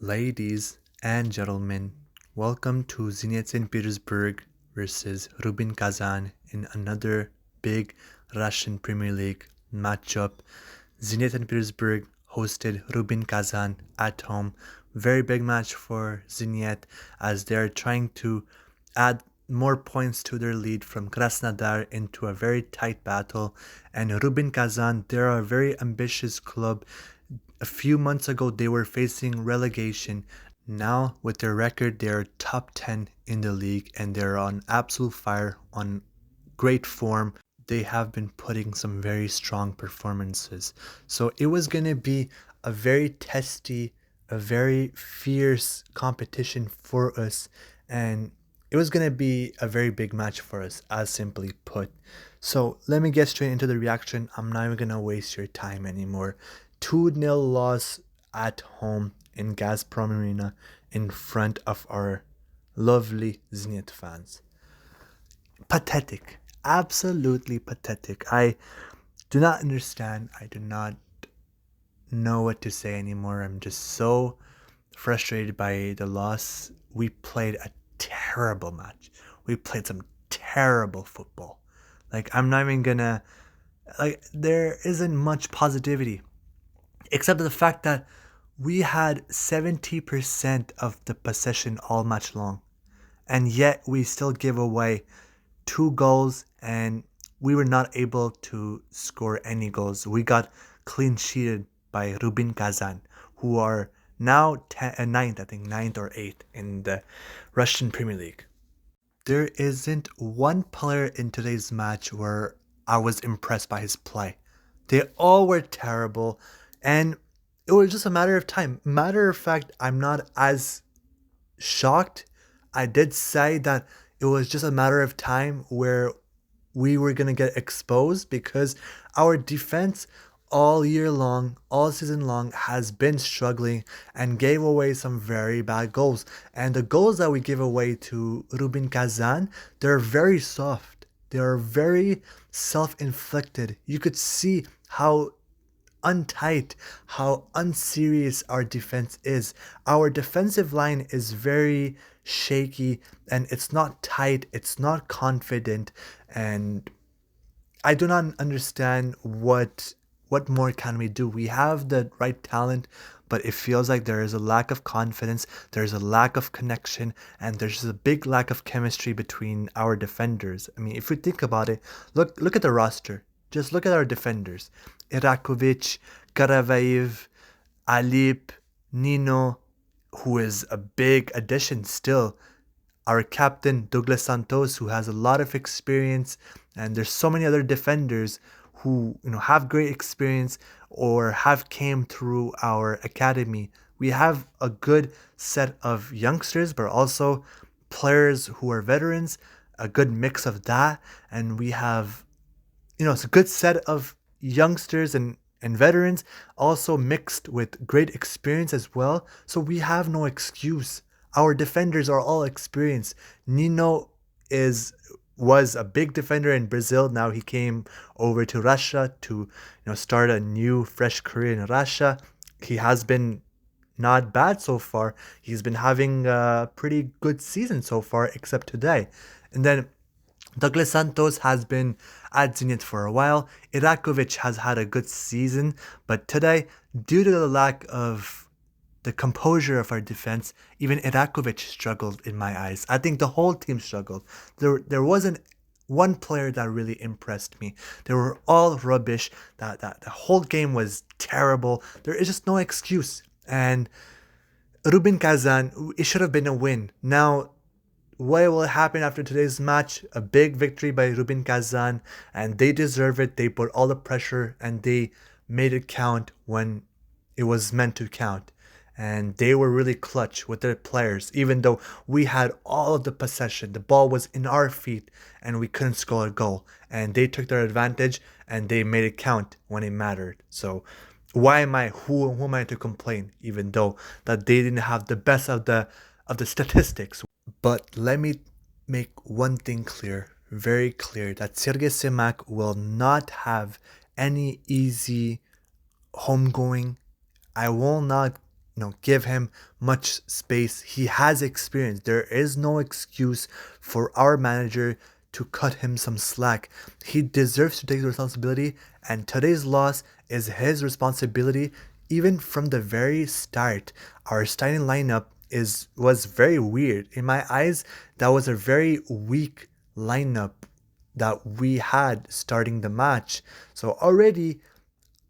Ladies and gentlemen, welcome to Zenit St. Petersburg versus Rubin Kazan in another big Russian Premier League matchup. Zenit St. Petersburg hosted Rubin Kazan at home. Very big match for Zenit as they're trying to add more points to their lead from Krasnodar into a very tight battle. And Rubin Kazan, they're a very ambitious club. A few months ago, they were facing relegation. Now, with their record, they're top 10 in the league and they're on absolute fire, on great form. They have been putting some very strong performances. So it was going to be a very testy, a very fierce competition for us. And it was going to be a very big match for us, as simply put. So let me get straight into the reaction. I'm not even going to waste your time anymore. 2-0 loss at home in Gazprom Arena in front of our lovely Zenit fans. Pathetic. Absolutely pathetic. I do not understand. I do not know what to say anymore. I'm just so frustrated by the loss. We played a terrible match. We played some terrible football. I'm not even gonna, there isn't much positivity except the fact that we had 70% of the possession all match long, and yet we still give away 2 goals, and we were not able to score any goals. We got clean sheeted by Rubin Kazan, who are now ninth, I think ninth or eighth in the Russian Premier League. There isn't one player in today's match where I was impressed by his play. They all were terrible, and it was just a matter of time. Matter of fact, I'm not as shocked. I did say that it was just a matter of time where we were going to get exposed because our defense all year long, all season long, has been struggling and gave away some very bad goals. And the goals that we give away to Rubin Kazan, they're very soft. They are very self-inflicted. You could see how untight, how unserious our defense is. Our defensive line is very shaky and it's not tight, it's not confident, and I do not understand what more can we do. We have the right talent, but it feels like there is a lack of confidence, there's a lack of connection, and there's just a big lack of chemistry between our defenders. I mean, if we think about it, look at the roster. Just look at our defenders. Irakovic, Karavayev, Alip, Nino, who is a big addition still. Our captain, Douglas Santos, who has a lot of experience, and there's so many other defenders who have great experience or have came through our academy. We have a good set of youngsters, but also players who are veterans, a good mix of that, and we have it's a good set of youngsters and veterans, also mixed with great experience as well. So we have no excuse. Our defenders are all experienced. Nino was a big defender in Brazil. Now he came over to Russia to start a new fresh career in Russia. He has been not bad so far. He's been having a pretty good season so far, except today. And then Douglas Santos has been at Zenit for a while. Irakovic has had a good season, but today, due to the lack of the composure of our defense, even Irakovic struggled in my eyes. I think the whole team struggled. There wasn't one player that really impressed me. They were all rubbish. That the whole game was terrible. There is just no excuse. And Rubin Kazan, it should have been a win. Now, what will happen after today's match? A big victory by Rubin Kazan, and they deserve it. They put all the pressure and they made it count when it was meant to count. And they were really clutch with their players, even though we had all of the possession. The ball was in our feet and we couldn't score a goal. And they took their advantage and they made it count when it mattered. So who am I to complain, even though that they didn't have the best of the statistics. But let me make one thing clear, very clear, that Sergei Semak will not have any easy homegoing. I will not give him much space. He has experience. There is no excuse for our manager to cut him some slack. He deserves to take the responsibility, and today's loss is his responsibility. Even from the very start, our starting lineup was very weird. In my eyes, that was a very weak lineup that we had starting the match. So already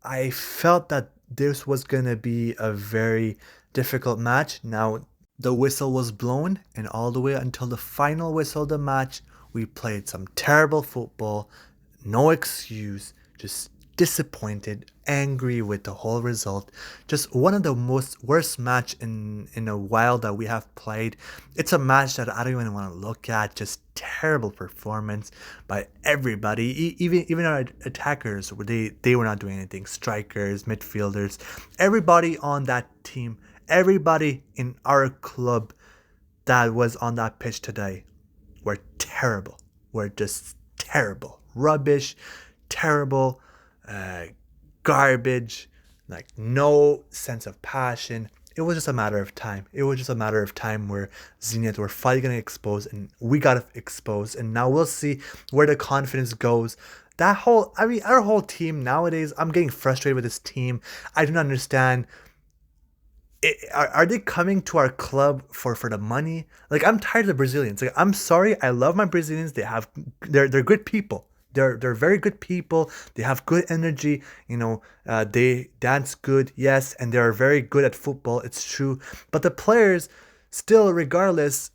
I felt that this was gonna be a very difficult match. Now the whistle was blown, and all the way until the final whistle of the match, we played some terrible football. No excuse, just disappointed, angry with the whole result. Just one of the most worst match in a while that we have played. It's a match that I don't even want to look at. Just terrible performance by everybody. Even our attackers, they were not doing anything. Strikers, midfielders, everybody on that team, everybody in our club that was on that pitch today were terrible. Were just terrible, rubbish, terrible, garbage, like no sense of passion. It was just a matter of time. It was just a matter of time where Zenit were finally going to expose, and we got exposed. And now we'll see where the confidence goes. Our whole team nowadays, I'm getting frustrated with this team. I don't understand. Are they coming to our club for the money? Like, I'm tired of the Brazilians. Like, I'm sorry, I love my Brazilians. They're good people. They're very good people. They have good energy. They dance good, yes, and they are very good at football. It's true, but the players, still, regardless,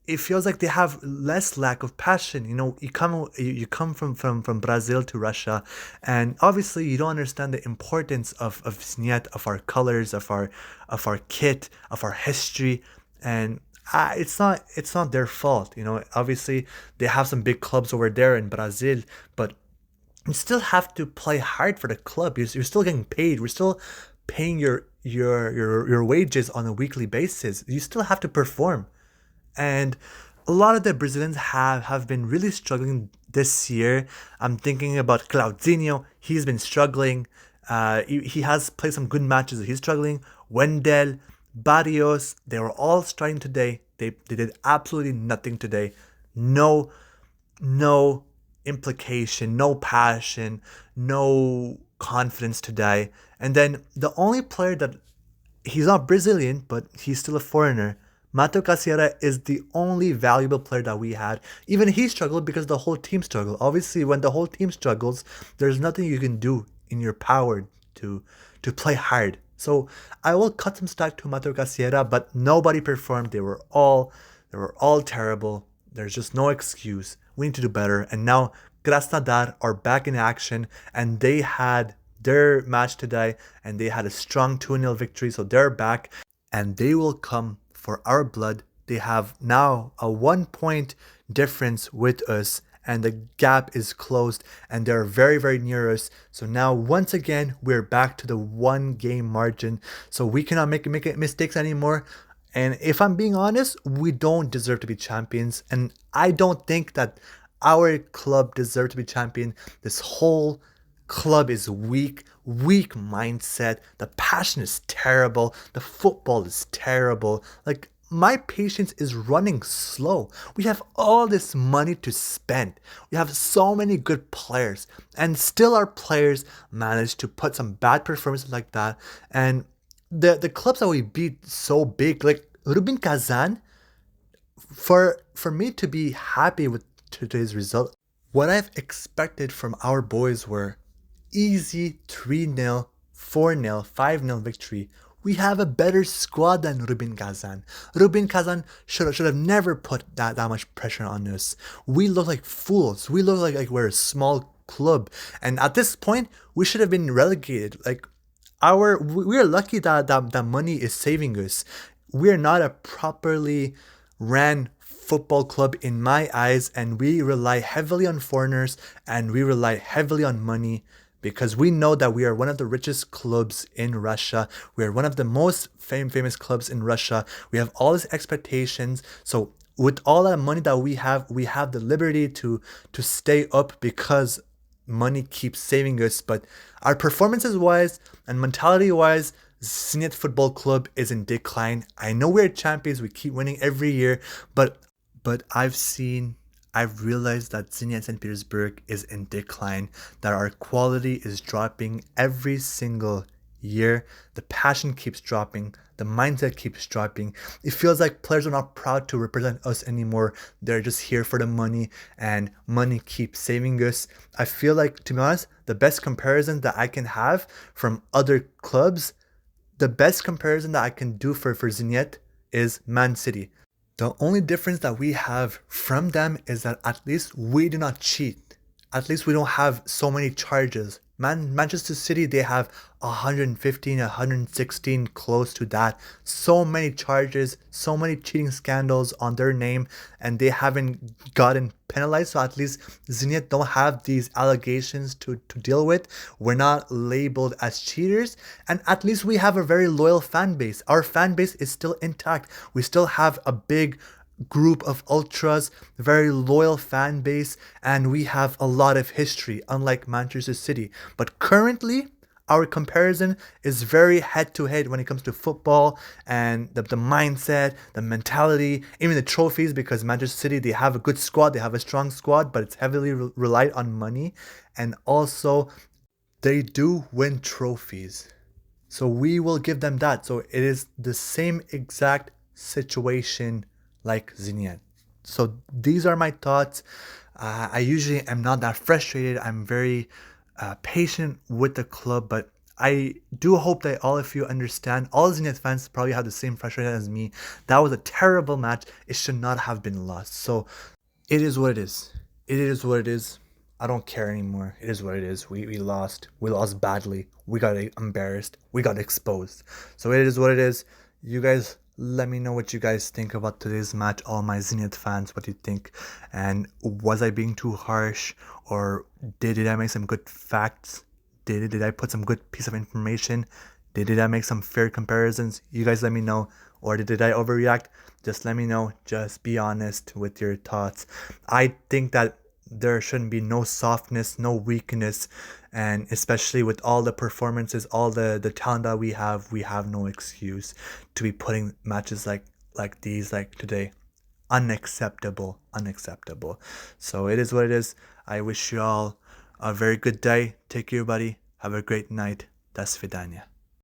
it feels like they have less lack of passion. You come from Brazil to Russia, and obviously you don't understand the importance of Zenit, of our colors, of our kit, of our history, and it's not their fault. Obviously they have some big clubs over there in Brazil, but you still have to play hard for the club. You're still getting paid. We're still paying your wages on a weekly basis. You still have to perform. And a lot of the Brazilians have been really struggling this year. I'm thinking about Claudinho. He's been struggling. He has played some good matches. He's struggling. Wendell, Barrios, they were all starting today. They did absolutely nothing today. No implication, no passion, no confidence today. And then the only player that, he's not Brazilian, but he's still a foreigner, Mato Cassiera, is the only valuable player that we had. Even he struggled because the whole team struggled. Obviously, when the whole team struggles, there's nothing you can do in your power to play hard. So I will cut some slack to Mato Cassiera, but nobody performed. They were all terrible. There's just no excuse. We need to do better. And now Krasnodar are back in action, and they had their match today, and they had a strong 2-0 victory. So they're back, and they will come for our blood. They have now a 1 point difference with us, and the gap is closed, and they're very, very near us. So now once again we're back to the 1 game margin, so we cannot make mistakes anymore. And if I'm being honest, we don't deserve to be champions, and I don't think that our club deserves to be champion. This whole club is weak mindset. The passion is terrible. The football is terrible. Like, my patience is running slow. We have all this money to spend. We have so many good players, and still our players manage to put some bad performances like that. And the clubs that we beat so big, like Rubin, Kazan, for me to be happy with today's result, what I've expected from our boys were easy 3-0, 4-0, 5-0 victory. We have a better squad than Rubin Kazan. Rubin Kazan should have never put that much pressure on us. We look like fools. We look like we're a small club. And at this point, we should have been relegated. Like, we're lucky that money is saving us. We're not a properly ran football club in my eyes, and we rely heavily on foreigners, and we rely heavily on money, because we know that we are one of the richest clubs in Russia. We are one of the most famous clubs in Russia. We have all these expectations. So with all that money that we have the liberty to stay up, because money keeps saving us. But our performances wise and mentality wise, Zenit Football Club is in decline. I know we're champions, we keep winning every year, but I've realized that Zenit St. Petersburg is in decline, that our quality is dropping every single year. The passion keeps dropping, the mindset keeps dropping. It feels like players are not proud to represent us anymore. They're just here for the money, and money keeps saving us. I feel like, to be honest, the best comparison that I can have from other clubs, the best comparison that I can do for Zenit is Man City. The only difference that we have from them is that at least we do not cheat. At least we don't have so many charges. Manchester City, they have 115, 116, close to that. So many charges, so many cheating scandals on their name, and they haven't gotten penalized. So at least Zenit don't have these allegations to deal with. We're not labeled as cheaters, and at least we have a very loyal fan base. Our fan base is still intact. We still have a big group of ultras, very loyal fan base, and we have a lot of history, unlike Manchester City. But currently, our comparison is very head to head when it comes to football and the mindset, the mentality, even the trophies, because Manchester City, they have a good squad, they have a strong squad, but it's heavily relied on money. And also, they do win trophies. So we will give them that. So it is the same exact situation like Zenit. So these are my thoughts. I usually am not that frustrated. I'm very patient with the club, but I do hope that all of you understand. All Zenit fans probably have the same frustration as me. That was a terrible match. It should not have been lost. So it is what it is. It is what it is. I don't care anymore. It is what it is. We lost. We lost badly. We got embarrassed. We got exposed. So it is what it is. You guys, let me know what you guys think about today's match. All my Zenit fans, what do you think? And was I being too harsh? Or did I make some good facts? Did I put some good piece of information? Did I make some fair comparisons? You guys let me know. Or did I overreact? Just let me know. Just be honest with your thoughts. I think that there shouldn't be no softness, no weakness, and especially with all the performances, all the talent that we have no excuse to be putting matches like these, like today. Unacceptable, unacceptable. So it is what it is. I wish you all a very good day. Take care, buddy. Have a great night. До свидания.